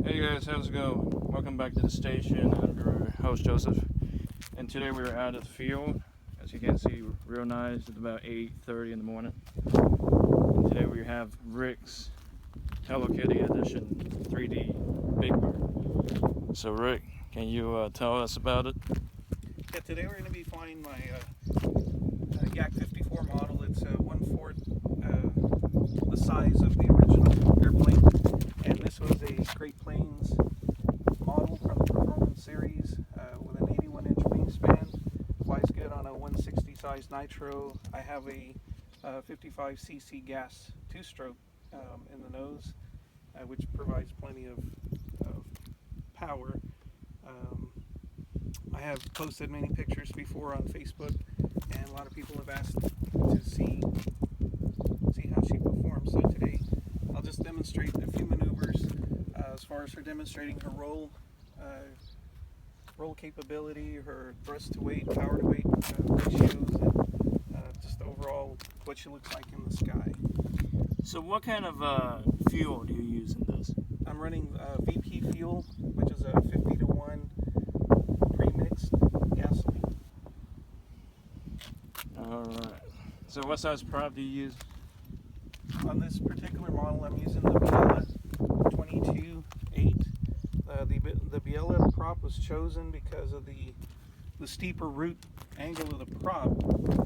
Hey guys, how's it going? Welcome back to the station. I'm your host Joseph, and today we are out at the field. As you can see, real nice. It's about 8:30 in the morning. And today we have Rick's Hello Kitty Edition 3D Big Bird. So Rick, can you tell us about it? Yeah, today we're going to be flying my YAK54 model. It's 1/4 the size of the original airplane, and this was a Great Plains model from the Performance Series with an 81-inch wingspan. Flies good on a 160 size nitro. I have a 55cc gas two-stroke in the nose, which provides plenty of power. I have posted many pictures before on Facebook, and a lot of people have asked to see how she performs. So today I'll just demonstrate a few maneuvers as far as her demonstrating her roll capability, her thrust to weight, power to weight ratios, and just overall what she looks like in the sky. So what kind of fuel do you use in this? I'm running VP fuel, which is a 50-to-1 pre-mixed gasoline. Alright. So what size prop do you use? On this particular model, I'm using the Biela 22.8. The Biela prop was chosen because of the steeper root angle of the prop.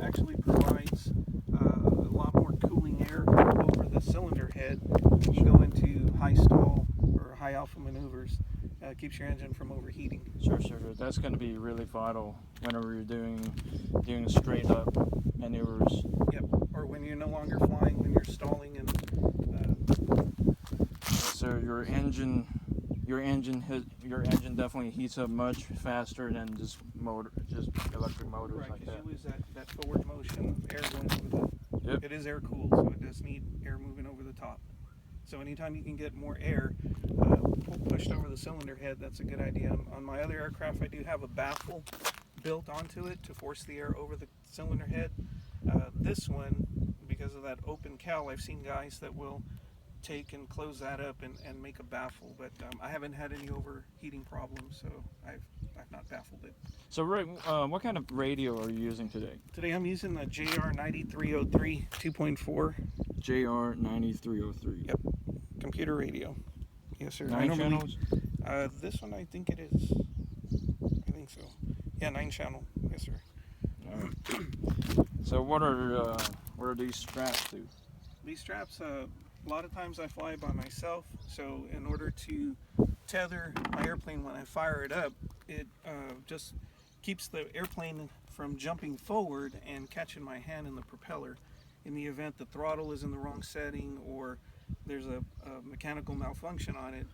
Actually provides a lot more cooling air over the cylinder head when you go into high stall or high alpha maneuvers. Keeps your engine from overheating. Sure. That's going to be really vital whenever you're doing straight up maneuvers. Yep. Or when you're no longer flying, when you're stalling, and so your engine definitely heats up much faster than just electric motors right, like because that. you lose that forward motion, air going over the. Yep. It is air cooled, so it does need air moving over the top. So anytime you can get more air pushed over the cylinder head, that's a good idea. On my other aircraft, I do have a baffle built onto it to force the air over the cylinder head. This one, because of that open cowl, I've seen guys that will take and close that up and make a baffle, but I haven't had any overheating problems, so I've not baffled it. So Rick, what kind of radio are you using today? Today I'm using the JR9303 2.4. JR9303. Yep, computer radio. Yes, sir. 9 channels? This one, I think it is. I think so. Yeah, 9 channel. Yes, sir. All right. So what are these straps to? These straps, a lot of times I fly by myself, so in order to tether my airplane when I fire it up, it just keeps the airplane from jumping forward and catching my hand in the propeller. In the event the throttle is in the wrong setting or there's a mechanical malfunction on it,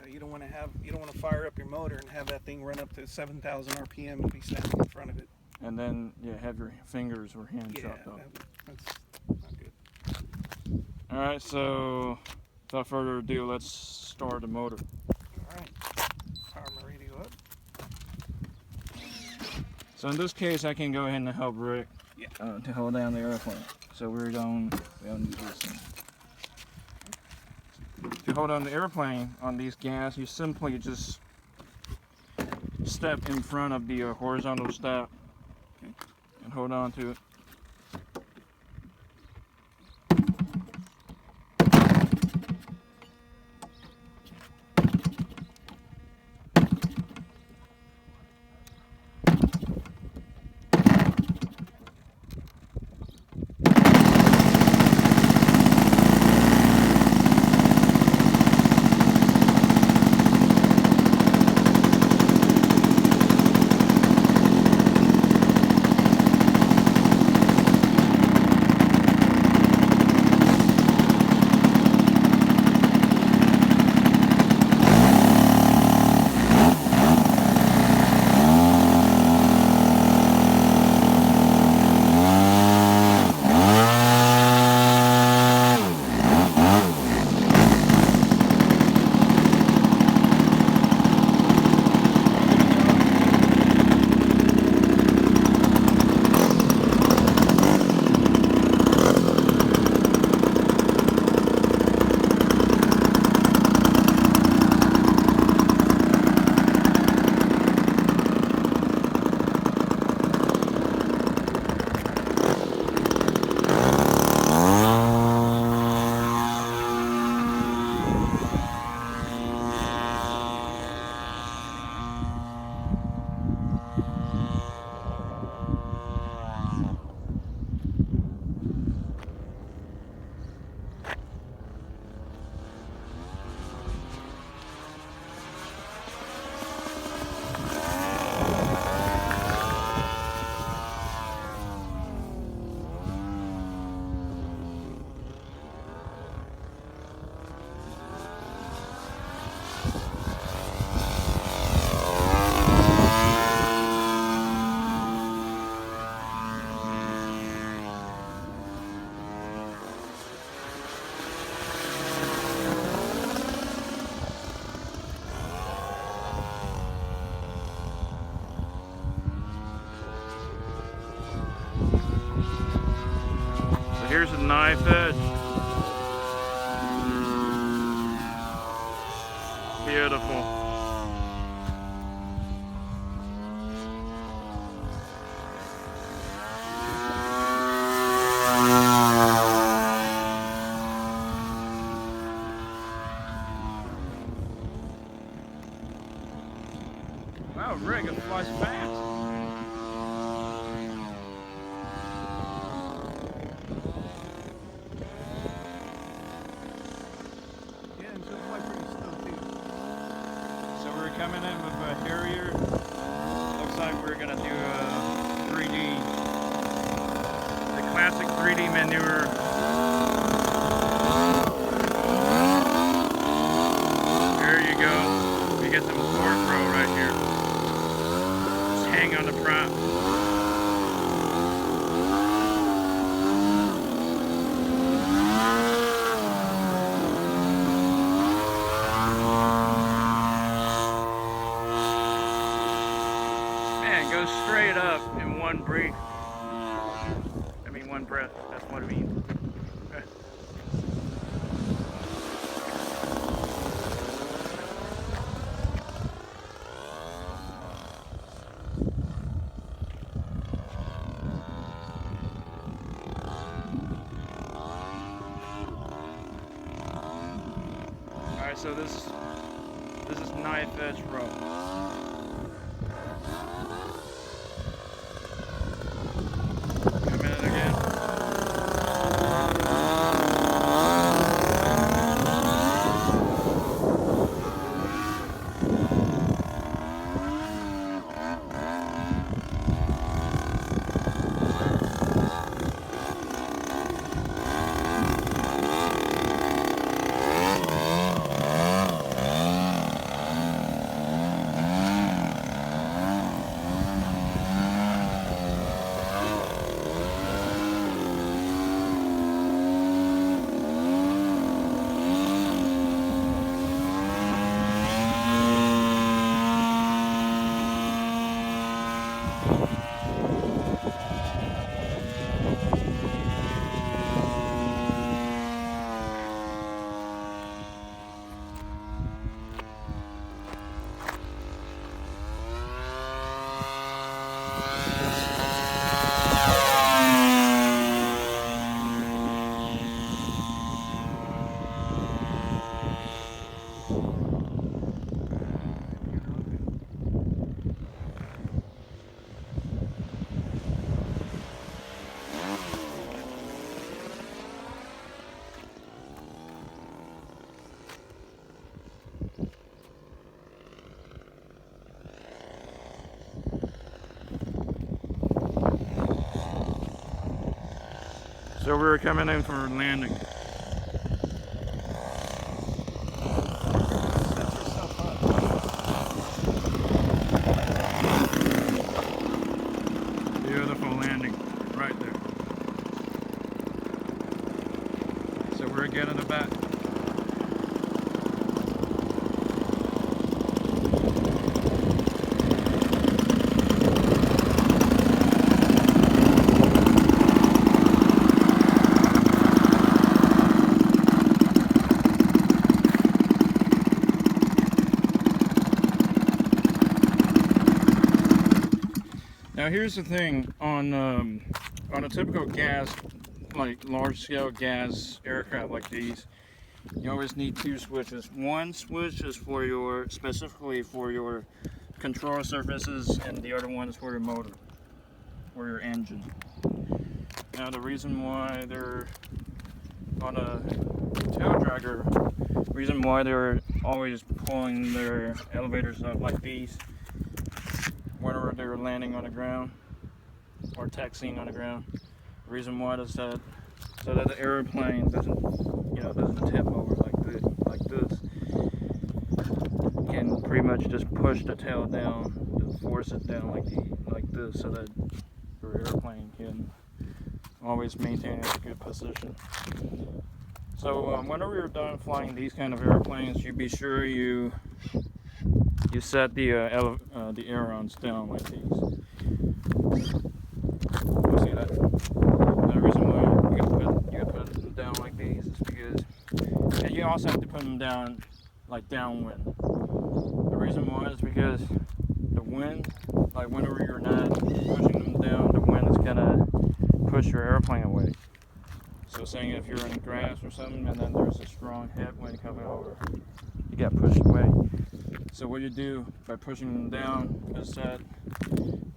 you don't want to fire up your motor and have that thing run up to 7,000 RPM and be standing in front of it. And then have your fingers or hands chopped off. That's not good. All right, so without further ado, let's start the motor. All right, power my radio up. So in this case, I can go ahead and help Rick to hold down the airplane. So we don't need this thing. To hold on the airplane on these gas, you simply just step in front of the horizontal step and hold on to it. knife edge. Beautiful. Wow, Rick, it flies fast. Yeah, and she'll fly pretty slow too. So we're coming in with a Harrier. Looks like we're gonna do a 3D, the classic 3D maneuver. There you go. You get some torque throw right here. Just hang on the prop. Man, go straight up in one breath. One breath. That's what it means. Alright, so this is knife edge rope. Come in again. So we're coming in for landing. Beautiful landing right there. So we're getting the back. Now here's the thing, on a typical gas, like large-scale gas aircraft like these, you always need two switches. One switch is for specifically for your control surfaces, and the other one is for your motor, or your engine. Now the reason why they're on a tail dragger, reason why they're always pulling their elevators up like these, whenever they're landing on the ground or taxiing on the ground. The reason why is that so that the airplane doesn't tip over like this. Can pretty much just push the tail down, force it down like this, so that your airplane can always maintain a good position. So whenever you're done flying these kind of airplanes, you be sure you set the ailerons down like these. You see that? The reason why you gotta put down like these is because, and you also have to put them down like downwind. The reason why is because the wind, like whenever you're not pushing them down, the wind is gonna push your airplane away. So saying if you're in grass or something and then there's a strong headwind coming over, you get pushed away. So what you do by pushing them down is that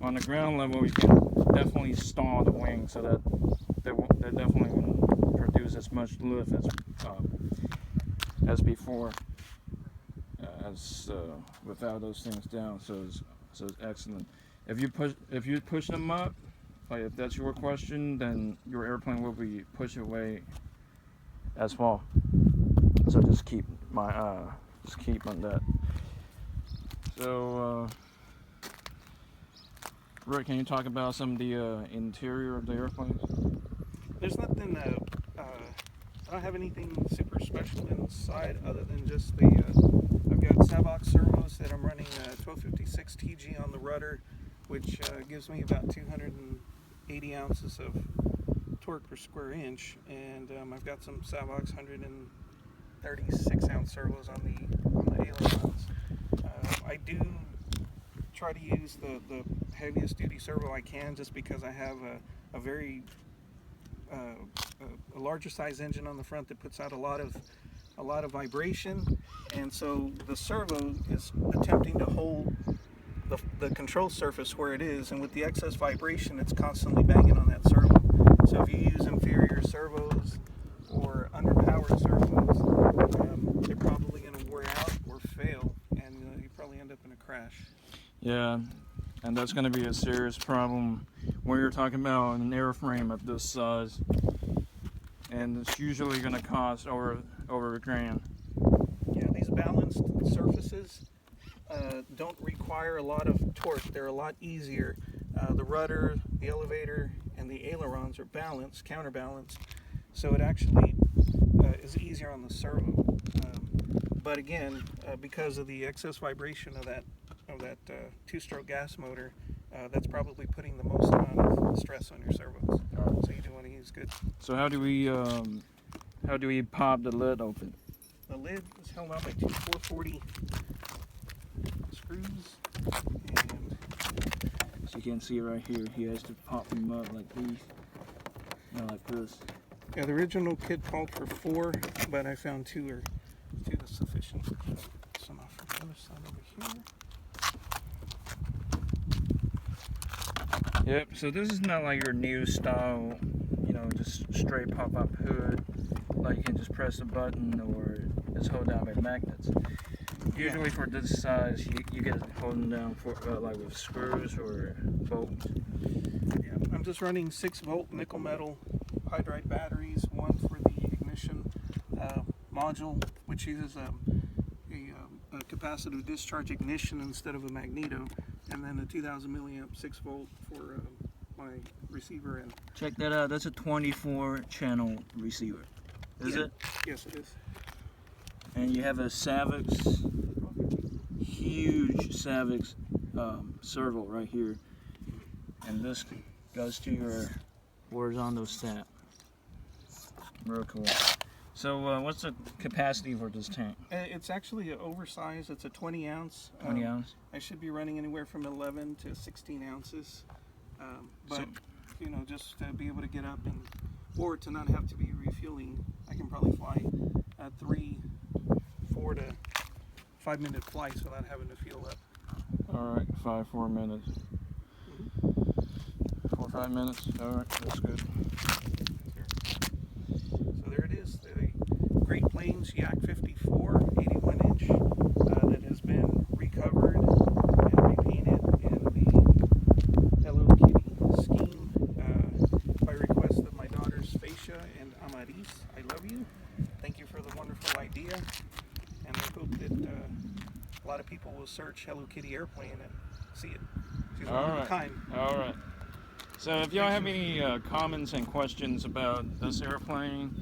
on the ground level you can definitely stall the wing so that they definitely won't produce as much lift as before, without those things down. So it's excellent. If you push them up, like if that's your question, then your airplane will be pushed away as well. So just keep on that. So Rick, can you talk about some of the interior of the airplane? There's nothing, I don't have anything super special inside other than just I've got servos servos that I'm running 1256 TG on the rudder, which gives me about 280 ounces of torque per square inch, and I've got some servos 136 ounce servos on the ailerons. I do try to use the heaviest duty servo I can, just because I have a very a larger size engine on the front that puts out a lot of vibration, and so the servo is attempting to hold the control surface where it is, and with the excess vibration it's constantly banging on that servo. So if you use inferior servos or underpowered servos, they're probably going to wear out or fail, and you probably end up in a crash. Yeah, and that's going to be a serious problem when you're talking about an airframe of this size, and it's usually going to cost over $1,000. Yeah, these balanced surfaces don't require a lot of torque. They're a lot easier. The rudder, the elevator, and the ailerons are balanced, counterbalanced, so it actually is easier on the servo. But again, because of the excess vibration of that two-stroke gas motor, that's probably putting the most amount of stress on your servos. So you do want to use good. So how do we pop the lid open? The lid is held on by two 440 screws, and so you can see right here, he has to pop them up like these, not like this. yeah, the original kit called for 4, but I found 2 is sufficient. Some off from the other side over here. Yep, so this is not like your new style, just straight pop-up hood, like you can just press a button or it's held down by magnets. Usually for this size, you get it holding down for like with screws or bolts. Yeah, I'm just running 6-volt nickel metal hydride batteries, one for the ignition module, which uses a capacitive discharge ignition instead of a magneto, and then a 2000 milliamp 6-volt for my receiver. And check that out, that's a 24 channel receiver. Is it? Yes, it is. And you have a Savix, huge Savix servo right here, and this goes to your horizontal stat. Real cool. So what's the capacity for this tank? It's actually oversized. It's a 20 ounce. 20 ounce? I should be running anywhere from 11 to 16 ounces. But, So, just to be able to get up or to not have to be refueling, I can probably fly 4 to 5 minute flights without having to fuel up. alright, 4 minutes. 4 or 5 minutes? Alright, that's good. So there it is, the Great Plains YAK54 81 inch that has been recovered and repainted in the Hello Kitty scheme by request of my daughters Faisha and Amaris. I love you. Thank you for the wonderful idea, and I hope that a lot of people will search Hello Kitty airplane and see it. She's one of a kind. Alright. So if y'all have any comments and questions about this airplane,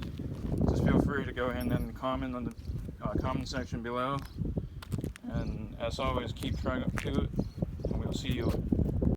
just feel free to go ahead and comment on the comment section below. And as always, keep trying to